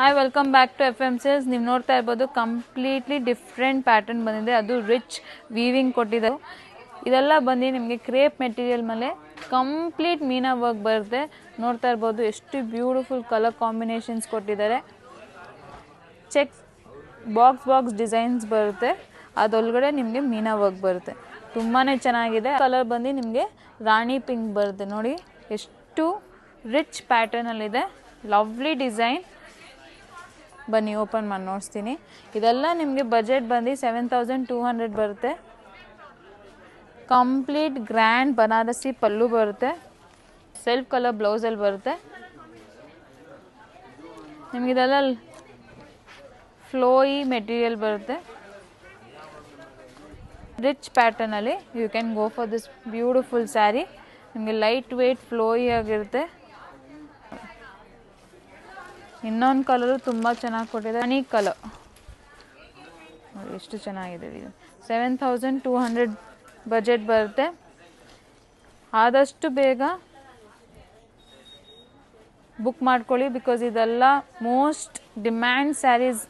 Hi welcome back to F M sales. ನೀವು ನೋಡ್ತಾ ಇರ್ಬೋದು ಕಂಪ್ಲೀಟ್ಲಿ ಡಿಫ್ರೆಂಟ್ ಪ್ಯಾಟರ್ನ್ ಬಂದಿದೆ. ಅದು ರಿಚ್ ವೀವಿಂಗ್ ಕೊಟ್ಟಿದ್ದಾರೆ. ಇದೆಲ್ಲ ಬಂದು ನಿಮಗೆ ಕ್ರೇಪ್ ಮೆಟೀರಿಯಲ್ ಮೇಲೆ ಕಂಪ್ಲೀಟ್ ಮೀನಾ ವರ್ಕ್ ಬರುತ್ತೆ. ನೋಡ್ತಾ ಇರ್ಬೋದು ಎಷ್ಟು ಬ್ಯೂಟಿಫುಲ್ ಕಲರ್ ಕಾಂಬಿನೇಷನ್ಸ್ ಕೊಟ್ಟಿದ್ದಾರೆ. ಚೆಕ್ ಬಾಕ್ಸ್ ಡಿಸೈನ್ಸ್ ಬರುತ್ತೆ. ಅದರೊಳಗಡೆ ನಿಮಗೆ ಮೀನಾ ವರ್ಕ್ ಬರುತ್ತೆ. ತುಂಬಾ ಚೆನ್ನಾಗಿದೆ. ಕಲರ್ ಬಂದು ನಿಮಗೆ ರಾಣಿ ಪಿಂಕ್ ಬರುತ್ತೆ. ನೋಡಿ ಎಷ್ಟು ರಿಚ್ ಪ್ಯಾಟರ್ನಲ್ಲಿದೆ. Lovely design. ಬನ್ನಿ ಓಪನ್ ಮಾಡಿ ನೋಡಿಸ್ತೀನಿ. ಇದೆಲ್ಲ ನಿಮಗೆ ಬಜೆಟ್ ಬಂದು 7200 ಬರುತ್ತೆ. ಕಂಪ್ಲೀಟ್ ಗ್ರ್ಯಾಂಡ್ ಬನಾರಸಿ ಪಲ್ಲು ಬರುತ್ತೆ. ಸೆಲ್ಫ್ ಕಲರ್ ಬ್ಲೌಸಲ್ಲಿ ಬರುತ್ತೆ. ನಿಮಗಿದೆಲ್ಲ ಫ್ಲೋಯಿ ಮೆಟೀರಿಯಲ್ ಬರುತ್ತೆ. ರಿಚ್ ಪ್ಯಾಟರ್ನಲ್ಲಿ you can go for this beautiful sari. ನಿಮಗೆ ಲೈಟ್ ವೇಟ್ ಫ್ಲೋಯಿ ಆಗಿರುತ್ತೆ. ಇನ್ನೊಂದು ಕಲರು ತುಂಬ ಚೆನ್ನಾಗಿ ಕೊಟ್ಟಿದೆ. ಹನಿ ಕಲರ್ ನೋಡಿ ಎಷ್ಟು ಚೆನ್ನಾಗಿದೆ. ಇದು 7200 ಬಜೆಟ್ ಬರುತ್ತೆ. ಆದಷ್ಟು ಬೇಗ ಬುಕ್ ಮಾಡ್ಕೊಳ್ಳಿ. ಬಿಕಾಸ್ ಇದೆಲ್ಲ ಮೋಸ್ಟ್ ಡಿಮ್ಯಾಂಡ್ ಸ್ಯಾರೀಸ್